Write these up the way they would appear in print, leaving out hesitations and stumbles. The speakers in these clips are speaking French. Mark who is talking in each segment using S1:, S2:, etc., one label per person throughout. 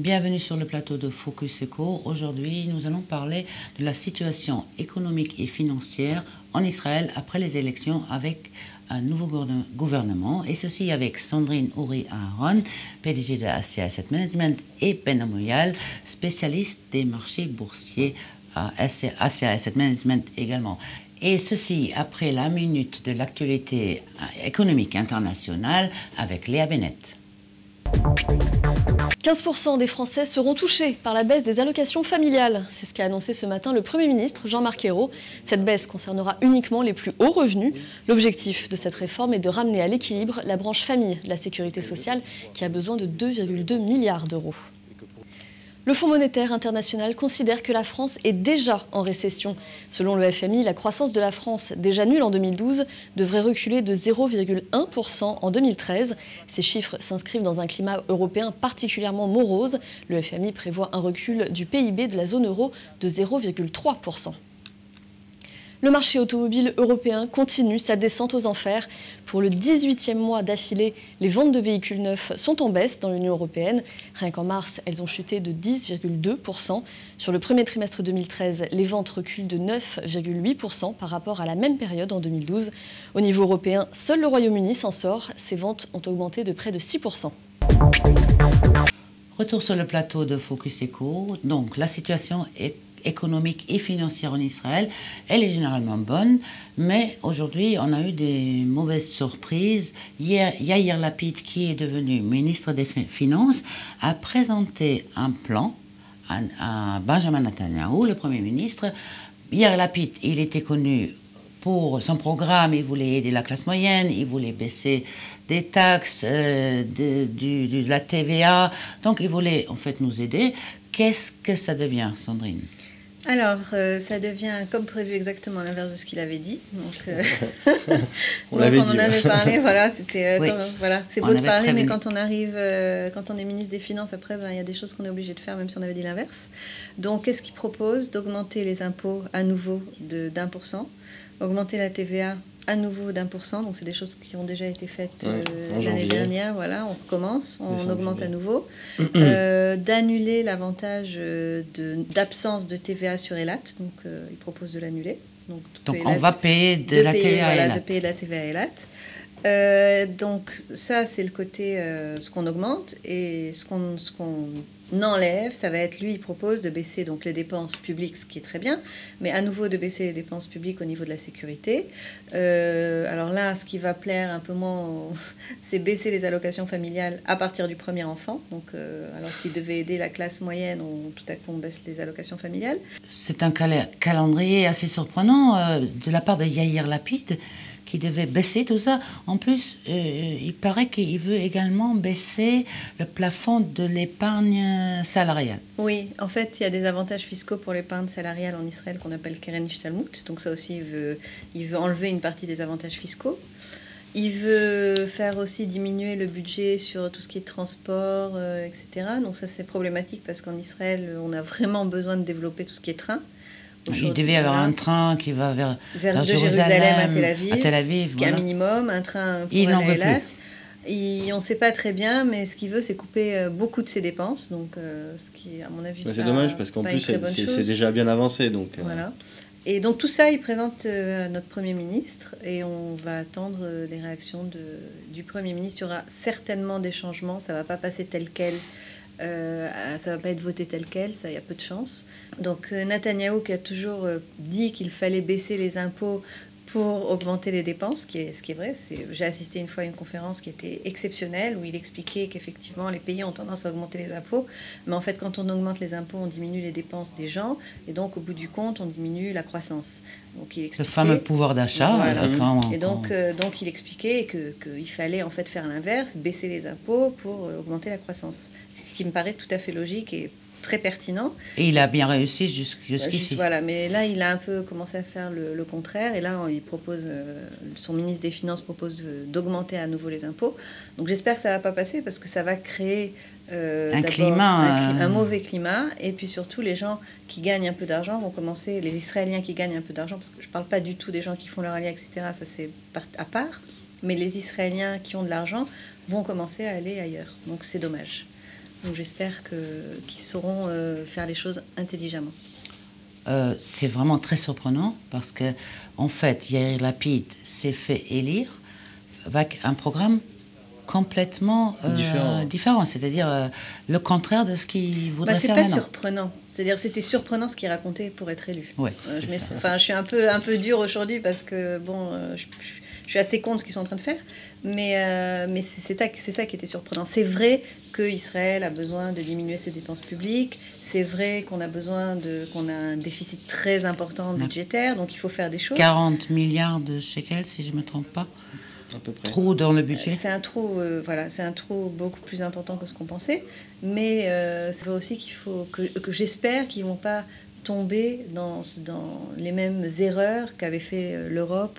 S1: Bienvenue sur le plateau de Focus Eco. Aujourd'hui, nous allons parler de la situation économique et financière en Israël après les élections avec un nouveau gouvernement, et ceci avec Sandrine Ouri-Aharon, PDG de Assia Asset Management, et Ben Amouyal, spécialiste des marchés boursiers à Assia Asset Management également. Et ceci après la minute de l'actualité économique internationale avec Léa Bennett.
S2: 15% des Français seront touchés par la baisse des allocations familiales. C'est ce qu'a annoncé ce matin le Premier ministre Jean-Marc Ayrault. Cette baisse concernera uniquement les plus hauts revenus. L'objectif de cette réforme est de ramener à l'équilibre la branche famille de la sécurité sociale qui a besoin de 2,2 milliards d'euros. Le Fonds monétaire international considère que la France est déjà en récession. Selon le FMI, la croissance de la France, déjà nulle en 2012, devrait reculer de 0,1% en 2013. Ces chiffres s'inscrivent dans un climat européen particulièrement morose. Le FMI prévoit un recul du PIB de la zone euro de 0,3%. Le marché automobile européen continue sa descente aux enfers. Pour le 18e mois d'affilée, les ventes de véhicules neufs sont en baisse dans l'Union européenne. Rien qu'en mars, elles ont chuté de 10,2%. Sur le premier trimestre 2013, les ventes reculent de 9,8% par rapport à la même période en 2012. Au niveau européen, seul le Royaume-Uni s'en sort. Ses ventes ont augmenté de près de 6%.
S1: Retour sur le plateau de Focus Eco. Donc, la situation économique et financière en Israël, elle est généralement bonne, mais aujourd'hui, on a eu des mauvaises surprises. Hier, Yair Lapid, qui est devenu ministre des Finances, a présenté un plan à Benjamin Netanyahu, le Premier ministre. Yair Lapid, il était connu pour son programme, il voulait aider la classe moyenne, il voulait baisser des taxes, de la TVA, donc il voulait en fait nous aider. Qu'est-ce que ça devient, Sandrine ?
S3: Alors, ça devient comme prévu exactement l'inverse de ce qu'il avait dit. Donc,
S4: on
S3: en avait parlé. Voilà, c'était voilà, c'est beau de parler, mais quand on arrive, quand on est ministre des Finances, après, il y a des choses qu'on est obligé de faire, même si on avait dit l'inverse. Donc, qu'est-ce qu'il propose? D'augmenter les impôts à nouveau d'1%, augmenter la TVA à nouveau d'1%, donc c'est des choses qui ont déjà été faites l'année dernière, voilà, on recommence, on augmente à nouveau, d'annuler l'avantage d'absence de TVA sur Elat, donc il propose de l'annuler. Donc
S1: on va payer de la TVA à Elat.
S3: De payer de la TVA à Elat. Donc ça c'est le côté, ce qu'on augmente, et ce qu'on enlève, ça va être, lui, il propose de baisser donc les dépenses publiques, ce qui est très bien, mais à nouveau de baisser les dépenses publiques au niveau de la sécurité. Alors là, ce qui va plaire un peu moins, c'est baisser les allocations familiales à partir du premier enfant. Donc, alors qu'il devait aider la classe moyenne, tout à coup on baisse les allocations familiales.
S1: C'est un calendrier assez surprenant de la part de Yair Lapid, qui devait baisser tout ça. En plus, il paraît qu'il veut également baisser le plafond de l'épargne salariale.
S3: Oui, en fait, il y a des avantages fiscaux pour l'épargne salariale en Israël qu'on appelle Keren Ishtalmut. Donc ça aussi, il veut enlever une partie des avantages fiscaux. Il veut faire aussi diminuer le budget sur tout ce qui est transport, etc. Donc ça, c'est problématique parce qu'en Israël, on a vraiment besoin de développer tout ce qui est train.
S1: Il devait y avoir un train qui va vers
S3: Jérusalem à Tel Aviv,
S1: ce
S3: qui est un minimum, un train pour
S1: il n'en veut
S3: Elat.
S1: plus.
S3: On ne sait pas très bien, mais ce qu'il veut, c'est couper beaucoup de ses dépenses. Donc, ce qui, à mon avis,
S4: c'est dommage parce qu'en plus, c'est déjà bien avancé. Donc,
S3: voilà. Et donc, tout ça, il présente à notre Premier ministre et on va attendre les réactions du Premier ministre. Il y aura certainement des changements, ça ne va pas passer tel quel. Ça ne va pas être voté tel quel, ça, il y a peu de chance. Donc Netanyahou qui a toujours dit qu'il fallait baisser les impôts pour augmenter les dépenses, ce qui est vrai. J'ai assisté une fois à une conférence qui était exceptionnelle, où il expliquait qu'effectivement les pays ont tendance à augmenter les impôts, mais en fait quand on augmente les impôts, on diminue les dépenses des gens, et donc au bout du compte, on diminue la croissance. Donc, il expliquait,
S1: le fameux pouvoir d'achat.
S3: Voilà. Et donc il expliquait qu'il fallait en fait faire l'inverse, baisser les impôts pour augmenter la croissance. Ce qui me paraît tout à fait logique et très pertinent.
S1: Et il a bien réussi jusqu'ici.
S3: Voilà, mais là, il a un peu commencé à faire le contraire. Et là, il propose, son ministre des Finances propose d'augmenter à nouveau les impôts. Donc j'espère que ça ne va pas passer parce que ça va créer un mauvais climat. Et puis surtout, les gens qui gagnent un peu d'argent vont commencer, les Israéliens qui gagnent un peu d'argent, parce que je ne parle pas du tout des gens qui font leur allié, etc. Ça, c'est à part. Mais les Israéliens qui ont de l'argent vont commencer à aller ailleurs. Donc c'est dommage. Donc j'espère qu'ils sauront faire les choses intelligemment.
S1: C'est vraiment très surprenant parce que, en fait, Yair Lapid s'est fait élire avec un programme complètement différent, c'est-à-dire le contraire de ce qu'il voudrait faire maintenant.
S3: C'est pas surprenant. C'est-à-dire c'était surprenant ce qu'il racontait pour être élu.
S1: Ouais,
S3: je suis un peu dure aujourd'hui parce que je suis assez contre ce qu'ils sont en train de faire, mais c'est ça qui était surprenant. C'est vrai qu'Israël a besoin de diminuer ses dépenses publiques. C'est vrai qu'on a un déficit très important budgétaire, donc il faut faire des choses.
S1: 40 milliards de shekels, si je ne me trompe pas.
S4: À peu près.
S1: Trou dans le budget.
S3: C'est un trou, c'est un trou beaucoup plus important que ce qu'on pensait. Mais c'est vrai aussi qu'il faut que j'espère qu'ils ne vont pas tomber dans les mêmes erreurs qu'avait fait l'Europe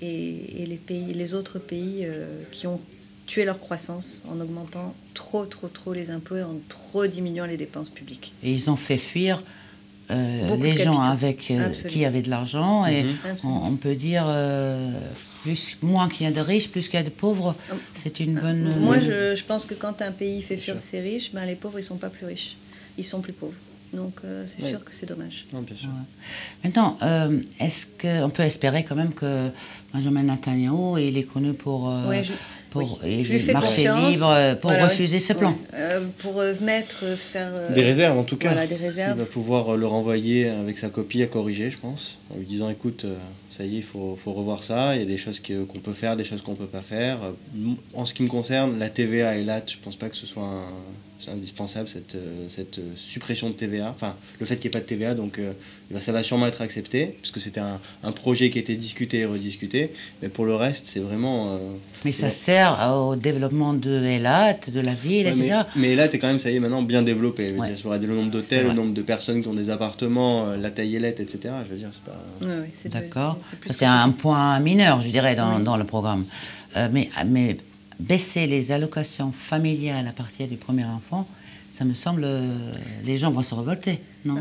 S3: et les autres pays qui ont tué leur croissance en augmentant trop les impôts et en trop diminuant les dépenses publiques.
S1: Et ils ont fait fuir les gens qui avaient de l'argent. Et on peut dire moins qu'il y a de riches, plus qu'il y a de pauvres. C'est une bonne...
S3: Moi, je pense que quand un pays fait fuir ses riches, les pauvres, ils ne sont pas plus riches. Ils sont plus pauvres. Donc, c'est sûr que c'est dommage.
S4: Non, bien sûr.
S1: Ouais. Maintenant, est-ce qu'on peut espérer quand même que Benjamin Netanyahu, il est connu pour... le marché libre pour refuser ce plan.
S3: Pour faire...
S4: des réserves en tout cas.
S3: Voilà, des réserves.
S4: Il va pouvoir le renvoyer avec sa copie à corriger, je pense, en lui disant écoute, ça y est, il faut revoir ça, il y a des choses qu'on peut faire, des choses qu'on ne peut pas faire. En ce qui me concerne, la TVA est là, je ne pense pas que ce soit indispensable, cette suppression de TVA, enfin le fait qu'il n'y ait pas de TVA, donc ça va sûrement être accepté, puisque c'était un projet qui était discuté et rediscuté, mais pour le reste, c'est vraiment...
S1: mais ça sert au développement de Eilat, de la ville, etc.
S4: Mais Eilat est quand même, ça y est, maintenant bien développé. Je veux dire, sur le nombre d'hôtels, le nombre de personnes qui ont des appartements, la taille Eilat, etc. Je veux dire, c'est pas...
S1: D'accord. C'est un point mineur, je dirais, dans le programme. Mais baisser les allocations familiales à partir du premier enfant, ça me semble, les gens vont se révolter, non?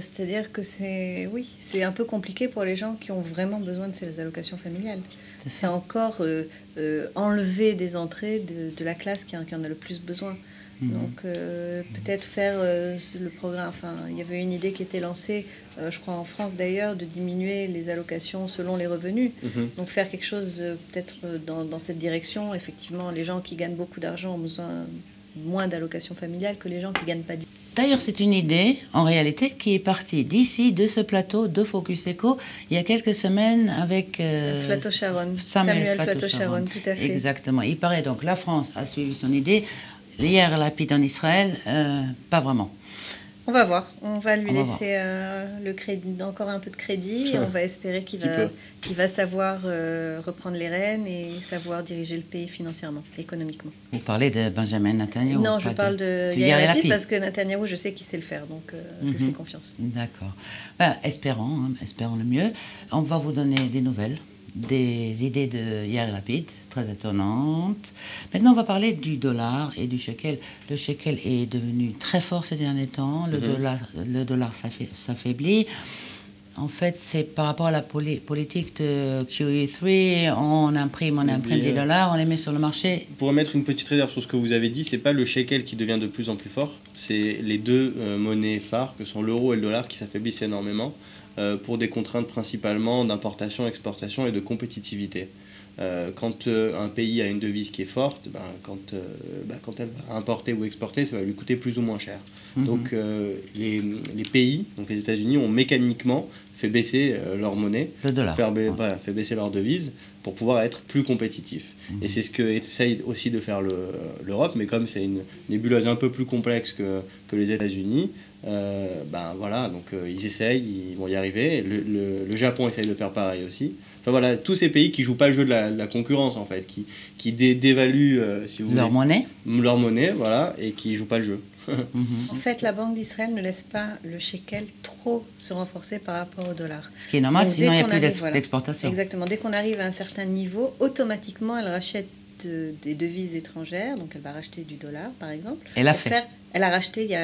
S3: C'est-à-dire que c'est un peu compliqué pour les gens qui ont vraiment besoin de ces allocations familiales. C'est encore enlever des entrées de la classe qui en a le plus besoin. Donc peut-être faire le programme, enfin il y avait une idée qui était lancée, je crois en France d'ailleurs, de diminuer les allocations selon les revenus. Donc faire quelque chose peut-être dans cette direction. Effectivement, les gens qui gagnent beaucoup d'argent ont besoin moins d'allocations familiales que les gens qui ne gagnent pas du tout.
S1: D'ailleurs, c'est une idée, en réalité, qui est partie d'ici, de ce plateau de Focus Eco, il y a quelques semaines avec
S3: Samuel Flato-Sharon, tout à fait.
S1: Exactement. Il paraît donc la France a suivi son idée. Yair Lapid en Israël, pas vraiment.
S3: On va voir. On va lui laisser le crédit, encore un peu de crédit. Et on va espérer qu'il va savoir reprendre les rênes et savoir diriger le pays financièrement, économiquement.
S1: Vous parlez de Benjamin Netanyahu?
S3: Non, je parle de Yair Lapid parce que Netanyahu, je sais qu'il sait le faire, donc je lui fais confiance.
S1: D'accord. Espérons le mieux. On va vous donner des nouvelles, des idées de Yair Lapid, très étonnantes. Maintenant, on va parler du dollar et du shekel. Le shekel est devenu très fort ces derniers temps. Le dollar s'affaiblit. En fait, c'est par rapport à la politique de QE3, on imprime des dollars, on les met sur le marché.
S4: Pour mettre une petite réserve sur ce que vous avez dit, c'est pas le shekel qui devient de plus en plus fort, c'est les deux monnaies phares que sont l'euro et le dollar qui s'affaiblissent énormément pour des contraintes principalement d'importation, exportation et de compétitivité. Quand un pays a une devise qui est forte, quand elle va importer ou exporter, ça va lui coûter plus ou moins cher. Donc les pays, donc les États-Unis, ont mécaniquement fait baisser leur monnaie,
S1: le dollar,
S4: fait baisser leur devise pour pouvoir être plus compétitif. Et c'est ce que essaye aussi de faire l'Europe, mais comme c'est une nébuleuse un peu plus complexe que les États-Unis, donc ils essayent, ils vont y arriver. Le Japon essaye de faire pareil aussi. Enfin voilà, tous ces pays qui jouent pas le jeu de la concurrence en fait, qui dévaluent si vous
S1: leur
S4: voulez,
S1: monnaie,
S4: voilà, et qui jouent pas le jeu.
S3: En fait, la Banque d'Israël ne laisse pas le shekel trop se renforcer par rapport au dollar.
S1: Ce qui est normal, sinon il n'y a plus d'exportation.
S3: Exactement. Dès qu'on arrive à un certain niveau, automatiquement, elle rachète des devises étrangères. Donc, elle va racheter du dollar, par exemple.
S1: Elle
S3: a racheté, il y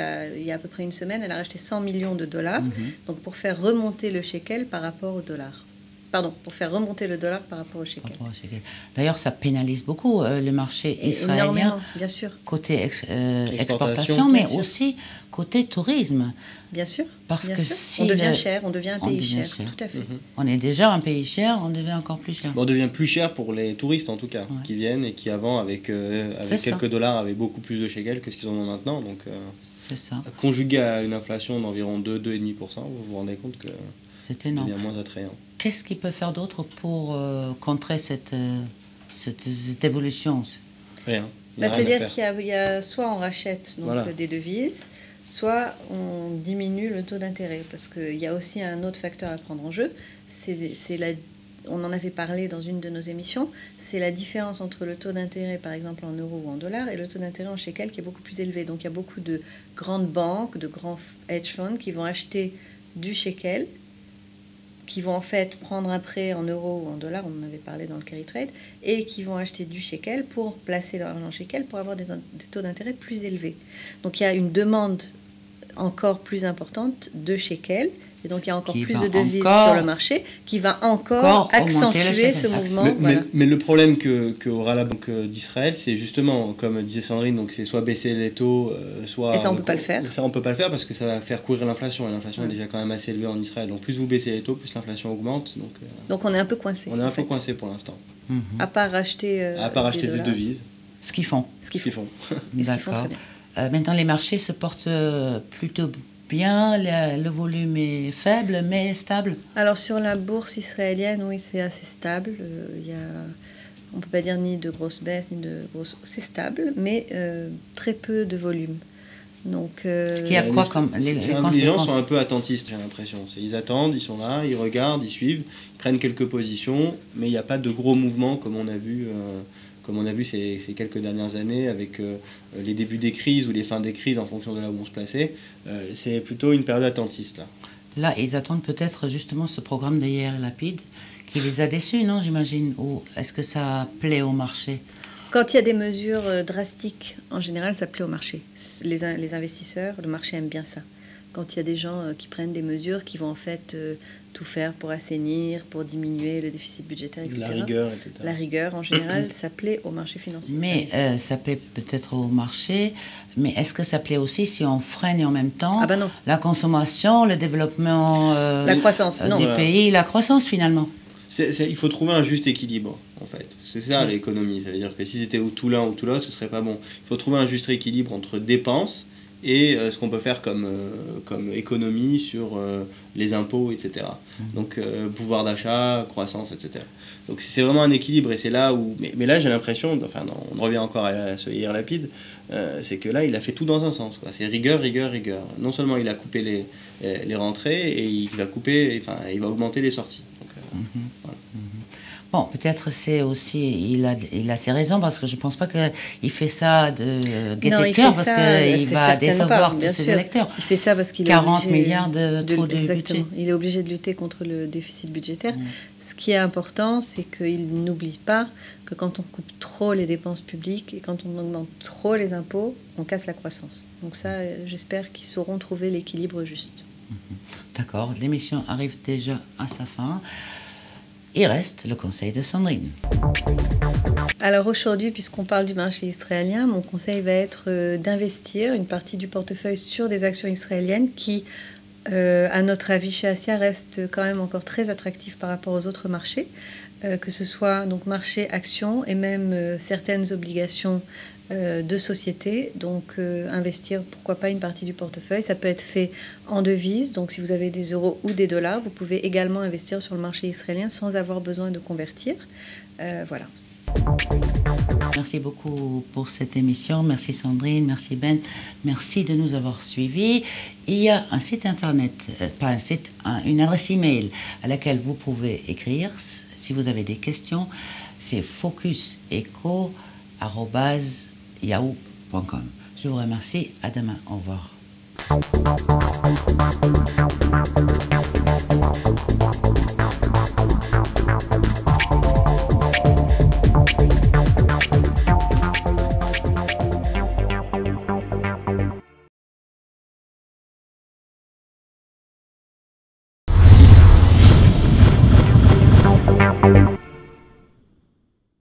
S3: a à peu près une semaine, elle a racheté 100 millions de dollars. Donc, pour faire remonter le shekel par rapport au dollar. pour faire remonter le dollar par rapport au shekel.
S1: D'ailleurs, ça pénalise beaucoup le marché israélien,
S3: énormément, bien sûr.
S1: Côté exportation, mais aussi côté tourisme.
S3: Bien sûr.
S1: Parce que si
S3: on devient cher, on devient un pays cher, tout à fait.
S1: On est déjà un pays cher, on devient encore plus cher.
S4: Bon, on devient plus cher pour les touristes en tout cas, qui viennent et qui avant, avec quelques dollars, avaient beaucoup plus de shekels que ce qu'ils en ont maintenant. Donc,
S1: c'est ça.
S4: Conjugué à une inflation d'environ 2-2,5%, vous vous rendez compte que
S1: c'est énorme.
S4: devient moins attrayant.
S1: Qu'est-ce qu'il peut faire d'autre pour contrer cette évolution?
S4: Rien.
S3: C'est-à-dire qu'il y a soit on rachète des devises, soit on diminue le taux d'intérêt. Parce qu'il y a aussi un autre facteur à prendre en jeu. On en avait parlé dans une de nos émissions. C'est la différence entre le taux d'intérêt, par exemple en euros ou en dollars, et le taux d'intérêt en shekel qui est beaucoup plus élevé. Donc il y a beaucoup de grandes banques, de grands hedge funds qui vont acheter du shekel, qui vont en fait prendre un prêt en euros ou en dollars, on en avait parlé dans le carry trade, et qui vont acheter du shekel pour placer leur argent en shekel pour avoir des taux d'intérêt plus élevés. Donc il y a une demande encore plus importante de shekel, et donc il y a encore plus de devises sur le marché qui va encore accentuer ce mouvement.
S4: Mais le problème qu'aura la Banque d'Israël, c'est justement, comme disait Sandrine, donc c'est soit baisser les taux, soit...
S3: Et ça, on ne peut pas le faire.
S4: Ça, on ne peut pas le faire parce que ça va faire courir l'inflation. Et l'inflation est déjà quand même assez élevée en Israël. Donc plus vous baissez les taux, plus l'inflation augmente. Donc
S3: on est un peu coincé.
S4: On est un peu coincé pour l'instant.
S3: À part racheter
S4: des devises.
S1: Ce qu'ils font.
S3: D'accord.
S1: Maintenant, les marchés se portent plutôt bien, le volume est faible mais stable.
S3: Alors sur la bourse israélienne, oui, c'est assez stable. On ne peut pas dire ni de grosses baisses, ni de grosses... C'est stable, mais très peu de volume. Donc,
S1: ce qui a quoi comme les conséquences?
S4: Les gens sont un peu attentistes, j'ai l'impression. Ils attendent, ils sont là, ils regardent, ils suivent, ils prennent quelques positions, mais il n'y a pas de gros mouvements comme on a vu... ces quelques dernières années avec les débuts des crises ou les fins des crises en fonction de là où on se plaçait. C'est plutôt une période attentiste.
S1: Là, ils attendent peut-être justement ce programme de Yair Lapid qui les a déçus, non, j'imagine? Ou est-ce que ça plaît au marché?
S3: Quand il y a des mesures drastiques, en général, ça plaît au marché. Les investisseurs, le marché aime bien ça. Quand il y a des gens qui prennent des mesures qui vont en fait tout faire pour assainir, pour diminuer le déficit budgétaire, etc.
S4: La rigueur, etc.
S3: La rigueur, en général, ça plaît au marché financier.
S1: Mais ça plaît peut-être au marché, mais est-ce que ça plaît aussi si on freine en même temps la consommation, le développement
S3: la croissance,
S1: des pays, la croissance finalement?
S4: Il faut trouver un juste équilibre, en fait. C'est ça l'économie. Ça veut dire que si c'était tout l'un ou tout l'autre, ce serait pas bon. Il faut trouver un juste équilibre entre dépenses et ce qu'on peut faire comme économie sur les impôts, etc. Donc pouvoir d'achat, croissance, etc. Donc c'est vraiment un équilibre et c'est là où... Mais là j'ai l'impression, on revient encore à ce Yair Lapid, c'est que là il a fait tout dans un sens. C'est rigueur, rigueur, rigueur. Non seulement il a coupé les rentrées et il va augmenter les sorties. Donc, voilà.
S1: Bon, peut-être c'est aussi, il a ses raisons, parce que je ne pense pas qu'il fait ça de gaieté de cœur, parce qu'il va décevoir tous ses électeurs.
S3: Il fait ça parce qu'il
S1: 40 milliards de trop de budget.
S3: Il est obligé de lutter contre le déficit budgétaire. Ce qui est important, c'est qu'il n'oublie pas que quand on coupe trop les dépenses publiques et quand on augmente trop les impôts, on casse la croissance. Donc ça, j'espère qu'ils sauront trouver l'équilibre juste.
S1: D'accord, l'émission arrive déjà à sa fin. Il reste le conseil de Sandrine.
S3: Alors aujourd'hui, puisqu'on parle du marché israélien, mon conseil va être d'investir une partie du portefeuille sur des actions israéliennes qui, à notre avis chez Assia, restent quand même encore très attractives par rapport aux autres marchés, que ce soit donc marché actions et même certaines obligations de société. Donc investir, pourquoi pas, une partie du portefeuille. Ça peut être fait en devises, donc si vous avez des euros ou des dollars, vous pouvez également investir sur le marché israélien sans avoir besoin de convertir. Voilà.
S1: Merci beaucoup pour cette émission. Merci Sandrine, merci Ben, merci de nous avoir suivis. Il y a un site internet, pas un site, une adresse email à laquelle vous pouvez écrire si vous avez des questions. C'est focuseco@yahoo.com. Je vous remercie. À demain. Au revoir.